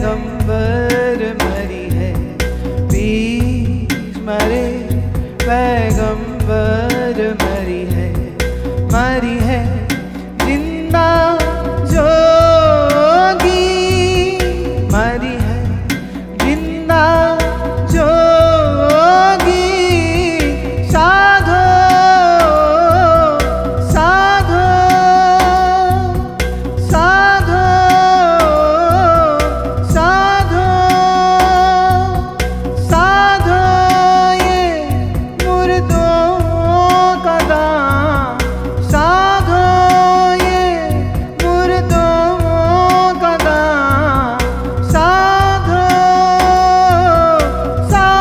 पैगंबर मरी है, पीर मरे पैगंबर मरी है, मरी है जिंदा जोगी, मरी है जिंदा जोगी। साधो साधो साधो साधो साधो ये मुर्दों का दाम, साधो ये मुर्दों का दाम, साधो साधो।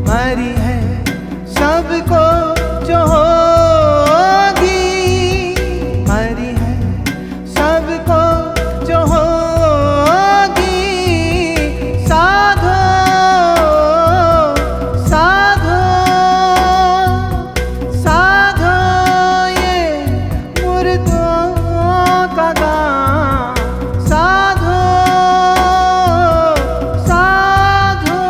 मरी है सबको जो होगी, मरी है सबको जो होगी। साधो साधो साधो ये मुर्दों का दाम, साधो साधो।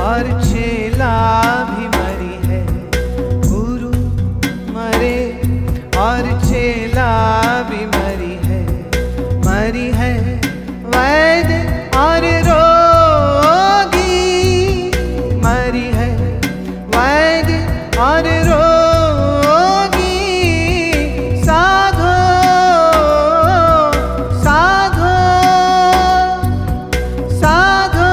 और चेला भी मरी है, गुरु मरे और चेला भी मरी है वैद्य और रोगी, मरी है वैद्य और रोगी। साधो साधो साधो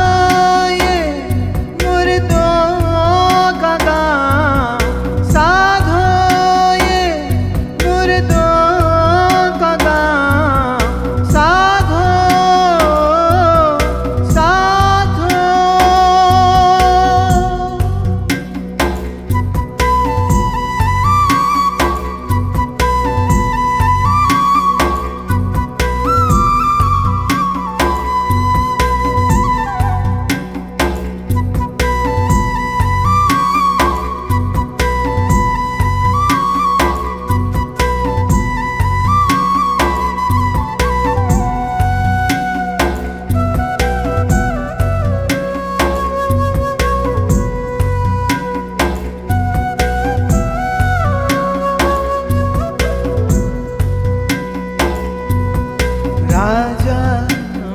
राजा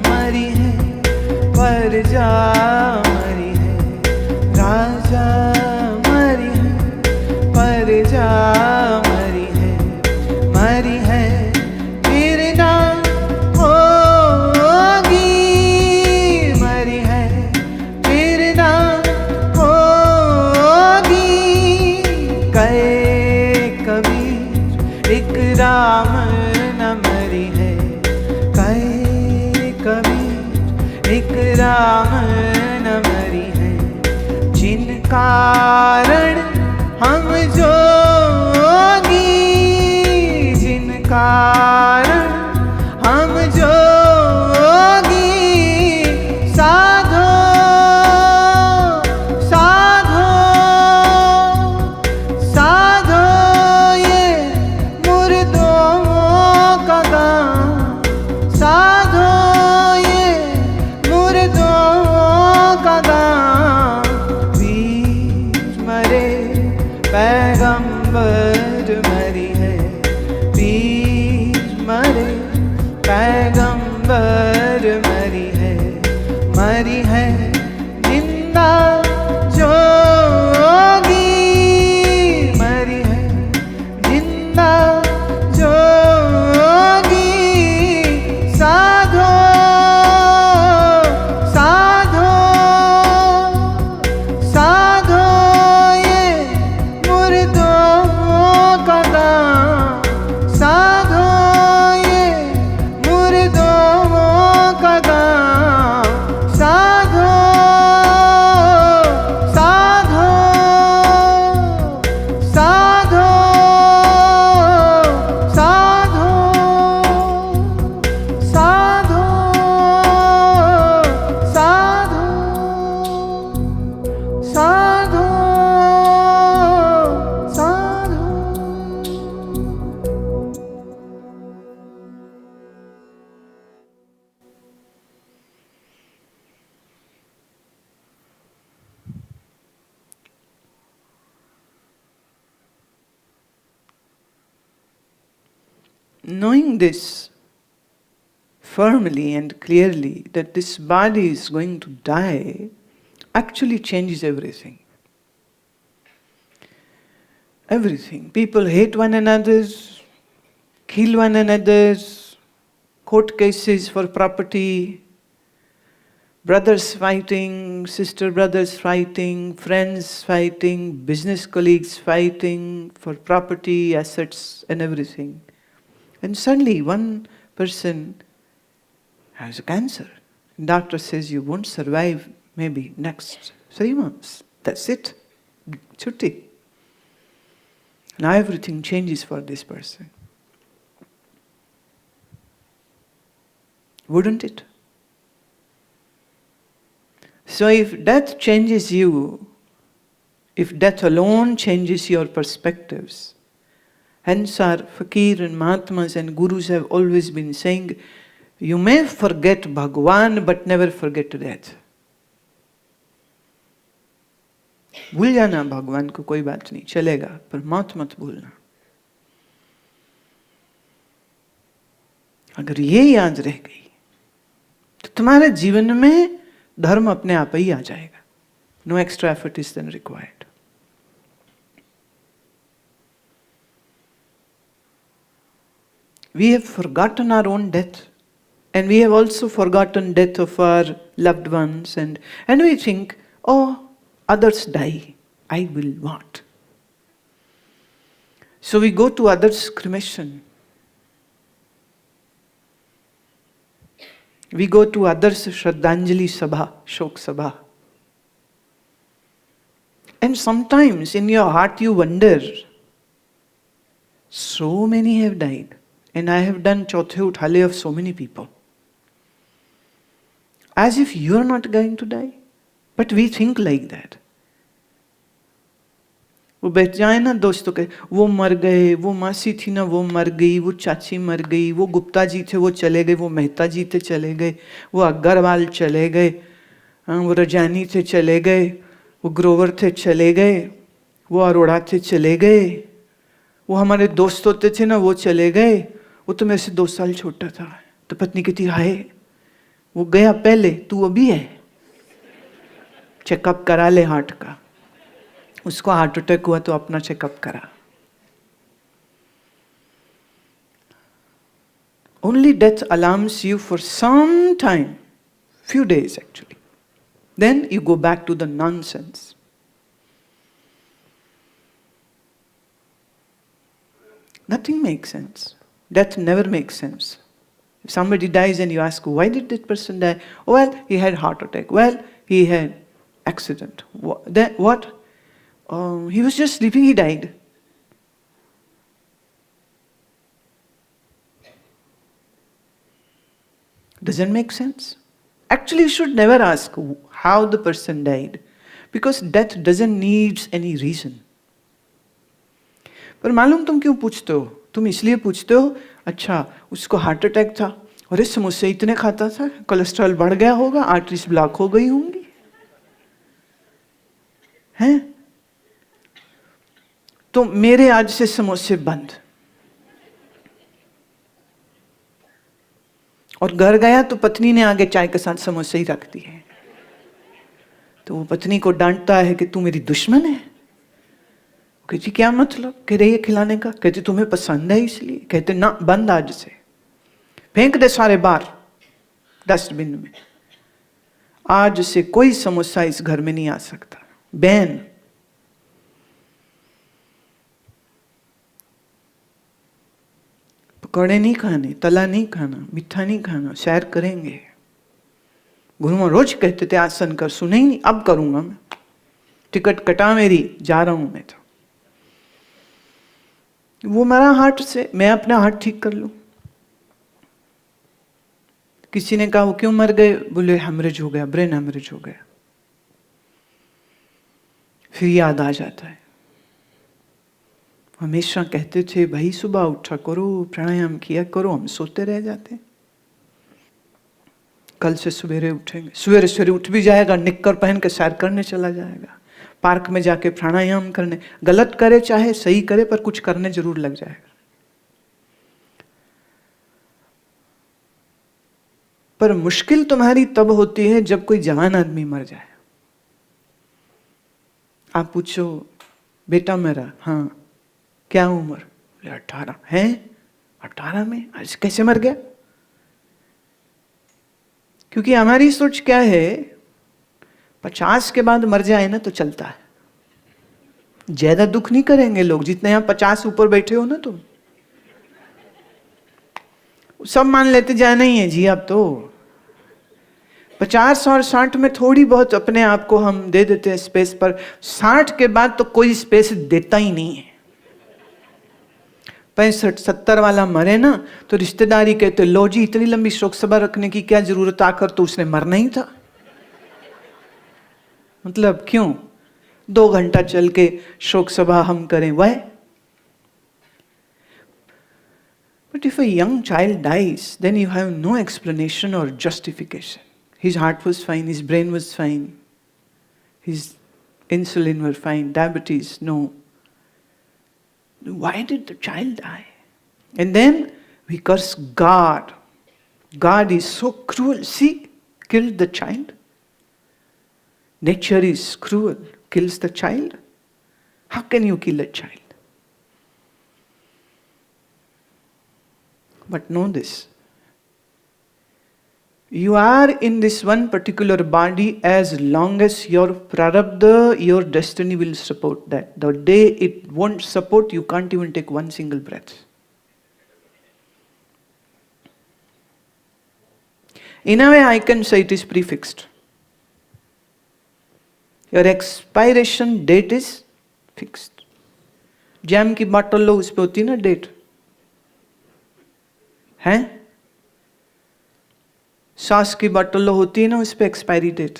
मरी है प्रजा मरी है, राजा मरी है प्रजा मरी है फिर ना होगी, मरी है फिर ना होगी। कहे कबीर एक राम न मरी है, कहे कबीर एक राम न मरी है, जिन कारण हम जो कारण हम जोगी साधो साधो साधो ये मुर्दों का गाँव साधो ये मुर्दों का गाँव वीर मरे पैगंबर मरी है वीर मरे पैगंबर मरी है जिंदा जोगी मरी है जिंदा जोगी साधो साधो साधो ये मुर्दों का गाँव साधो ये मुर्दों का गाँव साधो साधो साधो साधो साधो साधो साधो साधो Knowing this firmly and clearly that this body is going to die actually changes everything. Everything. People hate one another, kill one another, court cases for property, brothers fighting, sister brothers fighting, friends fighting, business colleagues fighting for property, assets and everything. And suddenly one person has a cancer. Doctor says you won't survive maybe next 3 months. That's it. Chutti. Now everything changes for this person. Wouldn't it? So if death changes you, if death alone changes your perspectives, hence our fakir and mahatmas and gurus have always been saying, you may forget Bhagwan but never forget death. भूल जाना भगवान को कोई बात नहीं चलेगा पर मौत मत भूलना. अगर ये याद रह गई तो तुम्हारे जीवन में धर्म अपने आप ही आ जाएगा. No extra effort is then required. We have forgotten our own death, and we have also forgotten death of our loved ones, and we think, oh, others die, I will what? So we go to others' cremation. We go to others' Shraddhanjali Sabha, Shok Sabha. And sometimes in your heart you wonder, so many have died. And I have done Chauthe Uthale of so many people. As if you are not going to die. But we think like that. वो बैठ जाए ना दोस्तों के, वो मर गए, वो मासी थी ना वो मर गई, वो चाची मर गई, वो गुप्ता जी थे वो चले गए, वो मेहता जी थे चले गए, वो अग्रवाल चले गए, वो रजानी थे चले गए, वो ग्रोवर थे चले गए, वो अरोड़ा थे चले गए, वो हमारे दोस्त होते थे ना वो चले गए, वो तो मेरे से 2 साल छोटा था. तो पत्नी कहती हाय वो गया पहले, तू अभी है, चेकअप करा ले हार्ट का. उसको हार्ट अटैक हुआ तो अपना चेकअप करा. Only death alarms you for some time, few days actually. Then you go back to the nonsense. Nothing makes sense. Death never makes sense. If somebody dies and you ask, why did that person die? Oh, well, he had heart attack. Well, he had accident. What? He was just sleeping, he died. Doesn't make sense. Actually, you should never ask how the person died, because death doesn't need any reason. पर मालूम तुम क्यों पूछते हो? तुम इसलिए पूछते हो, अच्छा उसको हार्ट अटैक था, और इस समोसे इतने खाता था, कोलेस्ट्रॉल बढ़ गया होगा, आर्टरीज ब्लॉक हो गई होंगी, हैं? तो मेरे आज से समोसे बंद। और घर गया तो पत्नी ने आगे चाय के साथ समोसे ही रख दिए। तो वो पत्नी को डांटता है कि तू मेरी दुश्मन है। कहती क्या मतलब? कह रही है खिलाने का। कहती तुम्हें पसंद है इसलिए। कहते ना, बंद आज से, फेंक दे सारे बार डस्टबिन में। आज से कोई समोसा इस घर में नहीं आ सकता, बैन। पकौड़े नहीं खाने, तला नहीं खाना, मीठा नहीं खाना, सैर करेंगे। गुरु महाराज रोज कहते थे आसन कर, सुने ही नहीं। अब करूंगा मैं, टिकट कटा मेरी, जा रहा हूं मैं। तो वो मेरा हार्ट से, मैं अपना हार्ट ठीक कर लूं। किसी ने कहा वो क्यों मर गए? बोले हेमरेज हो गया, ब्रेन हेमरेज हो गया। फिर याद आ जाता है, हमेशा कहते थे भाई सुबह उठा करो, प्राणायाम किया करो। हम सोते रह जाते। कल से सवेरे उठेंगे, सवेरे सवेरे उठ भी जाएगा, निक्कर पहन के सैर करने चला जाएगा, पार्क में जाके प्राणायाम करने। गलत करे चाहे सही करे, पर कुछ करने जरूर लग जाएगा। पर मुश्किल तुम्हारी तब होती है जब कोई जवान आदमी मर जाए। आप पूछो बेटा मेरा, हाँ क्या उम्र? 18 है। 18 में आज कैसे मर गया? क्योंकि हमारी सोच क्या है, 50 के बाद मर जाए ना तो चलता है। ज्यादा दुख नहीं करेंगे लोग, जितने यहां 50 ऊपर बैठे हो ना तुम, सब मान लेते जाना ही है जी। अब तो 50 और 60 में थोड़ी बहुत अपने आप को हम दे देते हैं स्पेस, पर 60 के बाद तो कोई स्पेस देता ही नहीं है। 65-70 वाला मरे ना तो रिश्तेदारी कहते लो जी इतनी लंबी शोक सभा रखने की क्या जरूरत, आकर तो उसने मरना ही था। मतलब क्यों 2 घंटा चल के शोक सभा हम करें? वह But if a young child dies, then you have no explanation or justification. His heart was fine, his brain was fine, his insulin were fine, diabetes, no. Why did the child die? And then we curse God. God is so cruel. See, killed the child. Nature is cruel, kills the child. How can you kill a child? But know this. You are in this one particular body as long as your prarabdha, your destiny will support that. The day it won't support, you can't even take one single breath. In a way, I can say it is prefixed. Your expiration date is fixed. Jam की bottle लो, उस पे होती है ना date, हैं? Sauce की bottle लो होती है ना, उस पे expiry date.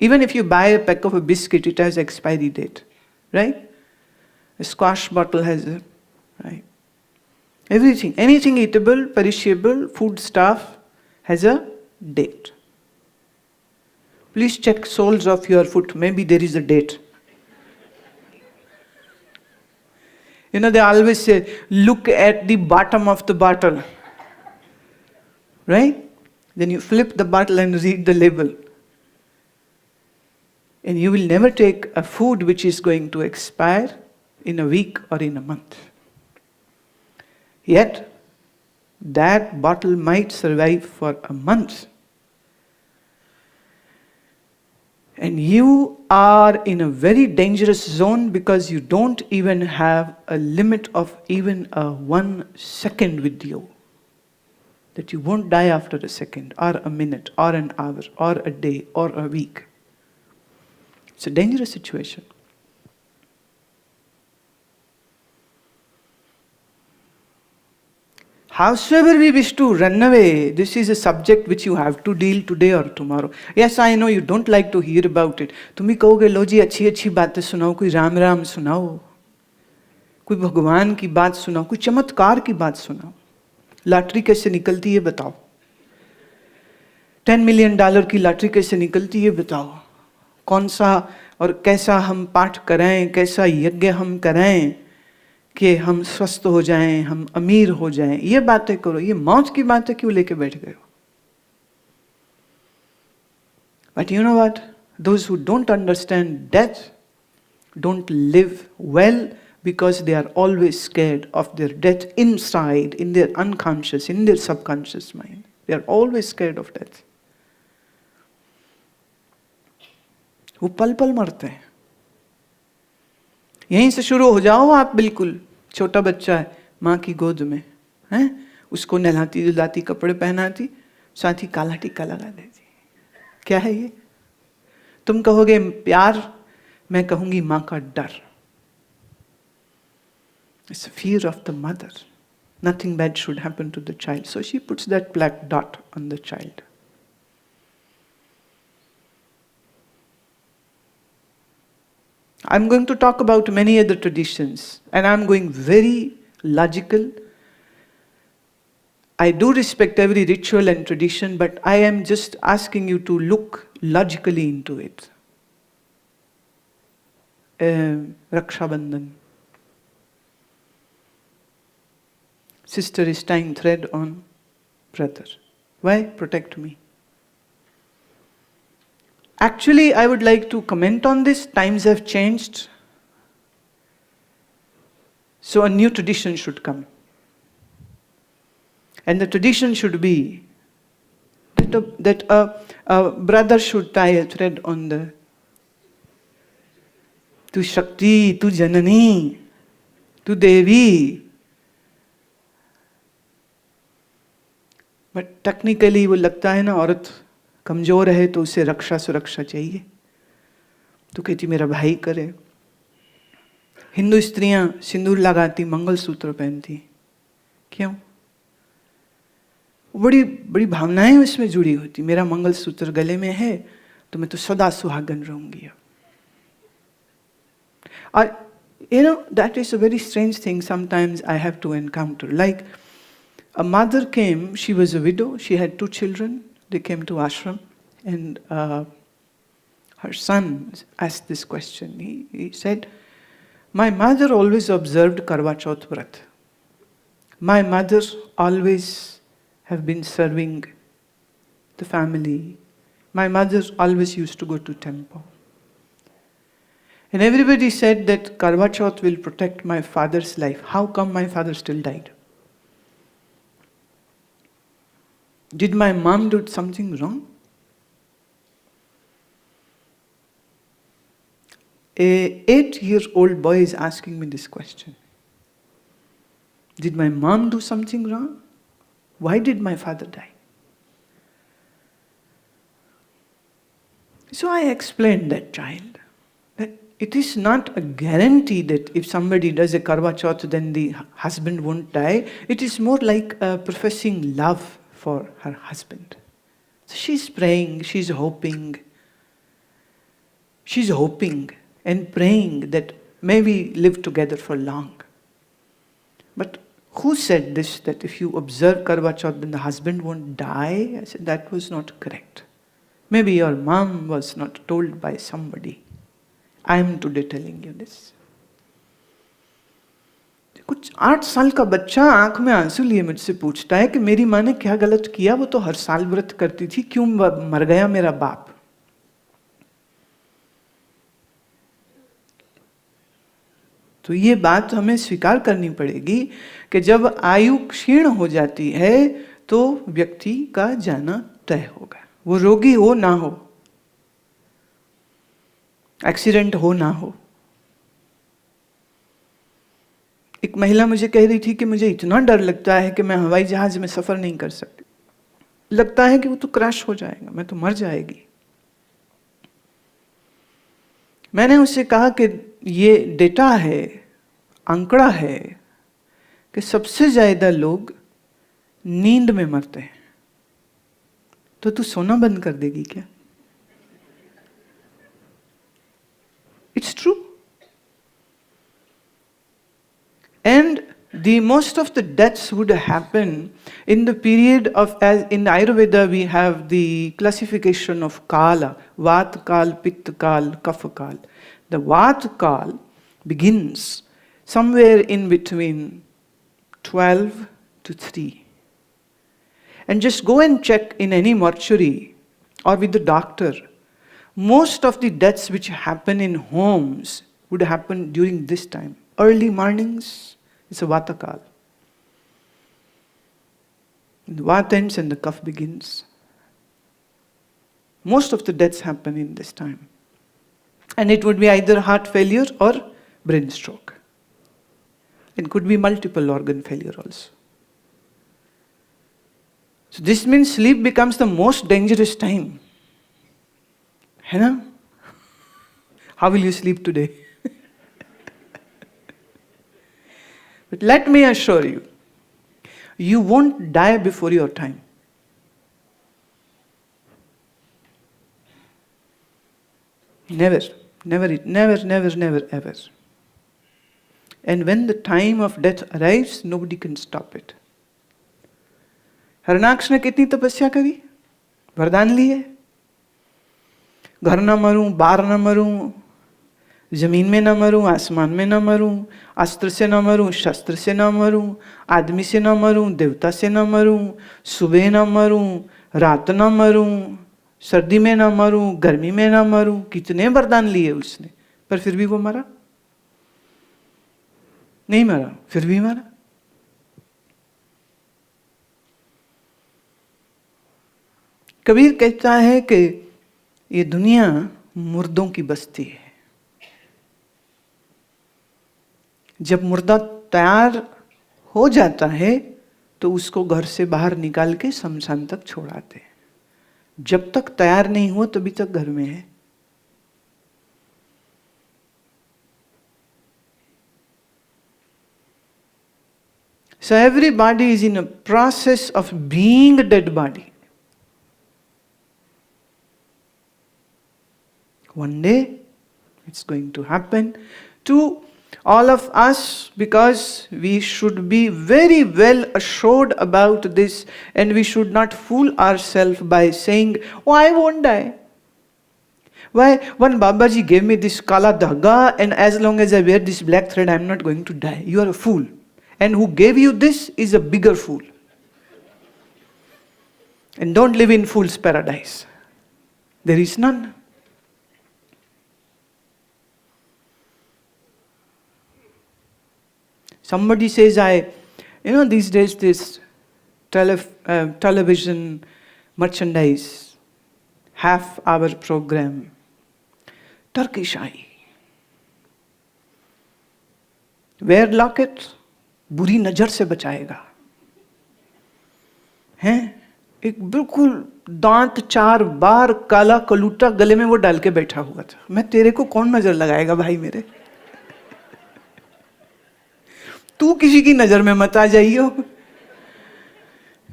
Even if you buy a pack of a biscuit, it has expiry date, right? A squash bottle has a, right? Everything, anything eatable, perishable, food stuff has a date. Please check soles of your foot. Maybe there is a date. You know, they always say, look at the bottom of the bottle. Right? Then you flip the bottle and read the label. And you will never take a food which is going to expire in a week or in a month. Yet, that bottle might survive for a month. And you are in a very dangerous zone because you don't even have a limit of even a 1 second with you. That you won't die after a second, or a minute, or an hour, or a day, or a week. It's a dangerous situation. Howsoever we wish to run away, this is a subject which you have to deal today or tomorrow. Yes, I know you don't like to hear about it. तुम्ही कहोगे लो जी अच्छी अच्छी बातें सुनाओ, कोई राम राम सुनाओ, कोई भगवान की बात सुनाओ, कोई चमत्कार की बात सुनाओ, लॉटरी कैसे निकलती है बताओ, $10 मिलियन की लॉटरी कैसे निकलती है बताओ, कौन सा और कैसा हम पाठ कराएं, कैसा यज्ञ हम कराएं कि हम स्वस्थ हो जाएं, हम अमीर हो जाएं, ये बातें करो, ये मौत की बातें क्यों लेके बैठ गए हो? But you know what? Those who don't understand death don't live well because they are always scared of their death inside, in their unconscious, in their subconscious mind. They are always scared of death. वो पल पल मरते हैं. यहीं से शुरू हो जाओ आप. बिल्कुल छोटा बच्चा है माँ की गोद में, हैं, उसको नहलाती धुलाती, कपड़े पहनाती, साथ ही काला टीका लगा देती. क्या है ये? तुम कहोगे प्यार, मैं कहूंगी माँ का डर. It's a fear of the mother. Nothing bad should happen to the child. So she puts that black dot on the child. I'm going to talk about many other traditions, and I'm going very logical. I do respect every ritual and tradition, but I am just asking you to look logically into it. Raksha Bandhan. Sister is tying thread on brother. Why? Protect me. Actually, I would like to comment on this. Times have changed. So a new tradition should come. And the tradition should be that a brother should tie a thread on the Tu Shakti, Tu Janani, Tu Devi. But technically वो लगता है ना, औरत कमजोर है तो उसे रक्षा सुरक्षा चाहिए, तो कहती मेरा भाई करे. हिंदू स्त्रियां सिंदूर लगाती, मंगलसूत्र पहनती, क्यों? बड़ी बड़ी भावनाएं उसमें जुड़ी होती. मेरा मंगलसूत्र गले में है तो मैं तो सदा सुहागन रहूंगी. और you know, that is a very strange thing sometimes I have to encounter. Like a mother came, she was a widow, she had 2 children. They came to ashram, and her son asked this question. He said, my mother always observed Karwa Chauth Vrat. My mother always have been serving the family. My mother always used to go to temple. And everybody said that Karwa Chauth will protect my father's life. How come my father still died? Did my mom do something wrong? A 8-year-old boy is asking me this question. Did my mom do something wrong? Why did my father die? So I explained that child that it is not a guarantee that if somebody does a Karwa Chauth then the husband won't die. It is more like professing love for her husband. So she's praying, she's hoping and praying that may we live together for long. But who said this, that if you observe Karwa Chauth then the husband won't die? I said that was not correct. Maybe your mom was not told by somebody. I am today telling you this. कुछ 8 साल का बच्चा आंख में आंसू लिए मुझसे पूछता है कि मेरी माँ ने क्या गलत किया, वो तो हर साल व्रत करती थी, क्यों मर गया मेरा बाप? तो ये बात हमें स्वीकार करनी पड़ेगी कि जब आयु क्षीण हो जाती है तो व्यक्ति का जाना तय होगा. वो रोगी हो ना हो, एक्सीडेंट हो ना हो. एक महिला मुझे कह रही थी कि मुझे इतना डर लगता है कि मैं हवाई जहाज में सफर नहीं कर सकती. लगता है कि वो तो क्रैश हो जाएगा, मैं तो मर जाएगी. मैंने उससे कहा कि ये डेटा है, आंकड़ा है कि सबसे ज्यादा लोग नींद में मरते हैं, तो तू सोना बंद कर देगी क्या? It's true. And the most of the deaths would happen in the period of, as in Ayurveda we have the classification of Kala, Vat Kal, Pitta Kal, Kapha Kal. The Vat Kal begins somewhere in between 12 to 3. And just go and check in any mortuary or with the doctor. Most of the deaths which happen in homes would happen during this time. Early mornings, it's a Vata Kal. The Vata ends and the Kapha begins. Most of the deaths happen in this time. And it would be either heart failure or brain stroke. It could be multiple organ failure also. So this means sleep becomes the most dangerous time. है ना? How will you sleep today? But let me assure you, you won't die before your time. Never, never, never, never, never, ever. And when the time of death arrives, nobody can stop it. Harnaksh ने कितनी तपस्या करी, वरदान लिए, घर न मरूं, बाहर न मरूं, जमीन में न मरूं, आसमान में न मरूं, अस्त्र से न मरूं, शस्त्र से न मरूं, आदमी से न मरूं, देवता से न मरूं, सुबह न मरूं, रात न मरूं, सर्दी में न मरूं, गर्मी में न मरूं. कितने वरदान लिए उसने, पर फिर भी वो मरा नहीं, मरा, फिर भी मरा. कबीर कहता है कि ये दुनिया मुर्दों की बस्ती है. जब मुर्दा तैयार हो जाता है तो उसको घर से बाहर निकाल के शमशान तक छोड़ाते हैं. जब तक तैयार नहीं हुआ तभी तक घर में है. So everybody is in a process of being a dead body. One day it's going to happen to all of us, because we should be very well assured about this, and we should not fool ourselves by saying, oh, I won't die. Why? One Babaji gave me this kala dhaga, and as long as I wear this black thread, I am not going to die. You are a fool. And who gave you this is a bigger fool. And don't live in fool's paradise. There is none. Somebody says, these days this television merchandise, half-hour program, Turkish eye. Wear locket, बुरी नजर से बचाएगा. हैं? एक बिल्कुल दांत 4 बार काला कलूटा गले में वो डाल के बैठा हुआ था. मैं तेरे को कौन नजर लगाएगा भाई मेरे? तू किसी की नजर में मत आ जाइयो.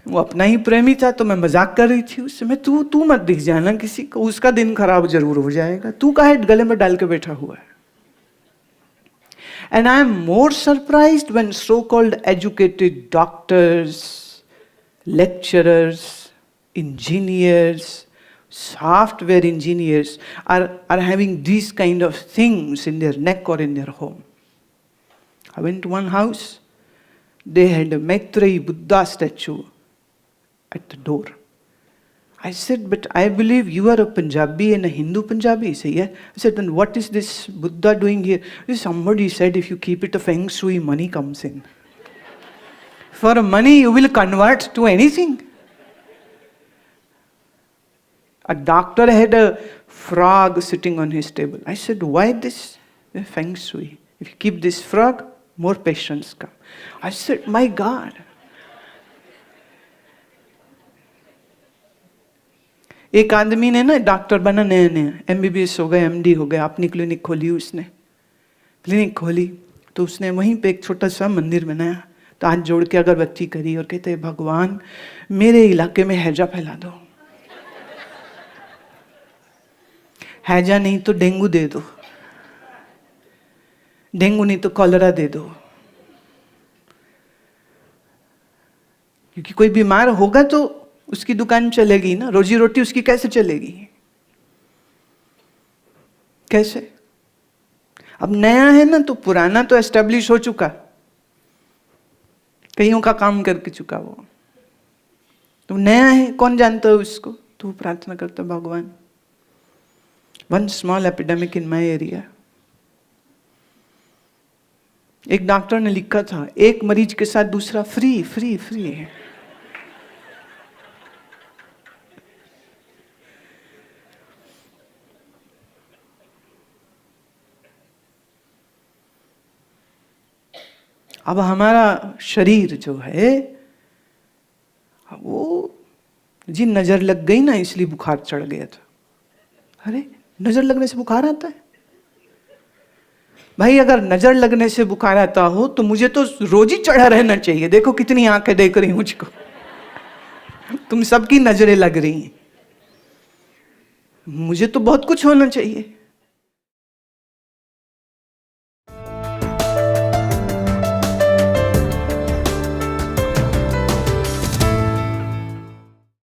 वो अपना ही प्रेमी था तो मैं मजाक कर रही थी उससे. मैं तू मत दिख जाना किसी को, उसका दिन खराब जरूर हो जाएगा. तू काहे गले में डाल के बैठा हुआ है? And I am more surprised when so-called educated doctors, lecturers, engineers, software engineers are having these kind of things in their neck or in their home. I went to one house, they had a Maitreyi Buddha statue at the door. I said, but I believe you are a Punjabi and a Hindu Punjabi. He said, yeah. I said, then what is this Buddha doing here? Somebody said, if you keep it a feng shui, money comes in. For money, you will convert to anything. A doctor had a frog sitting on his table. I said, why this feng shui? If you keep this frog, more patients come. I said, my God. एक आदमी ने ना doctor बना नया नया, MBBS हो गया, MD हो गया, अपनी क्लिनिक खोली. उसने क्लिनिक खोली तो उसने वहीं पे एक छोटा सा मंदिर बनाया. तो हाथ जोड़ के अगरबत्ती करी और कहते भगवान मेरे इलाके में हैजा फैला दो, हैजा नहीं तो डेंगू दे दो, डेंगू नहीं तो कॉलरा दे दो, क्योंकि कोई बीमार होगा तो उसकी दुकान चलेगी ना, रोजी रोटी उसकी कैसे चलेगी, कैसे? अब नया है ना, तो पुराना तो एस्टेब्लिश हो चुका, कईयों का काम करके चुका वो, तो नया है, कौन जानता है उसको, तो प्रार्थना करता भगवान one small epidemic in my area. एक डॉक्टर ने लिखा था एक मरीज के साथ दूसरा फ्री फ्री फ्री है। अब हमारा शरीर जो है वो जी नजर लग गई ना, इसलिए बुखार चढ़ गया था। अरे नजर लगने से बुखार आता है? भाई अगर नजर लगने से बुखार आता हो तो मुझे तो रोज ही चढ़ा रहना चाहिए। देखो कितनी आंखें देख रही मुझको, तुम सबकी नजरें लग रही हैं, मुझे तो बहुत कुछ होना चाहिए।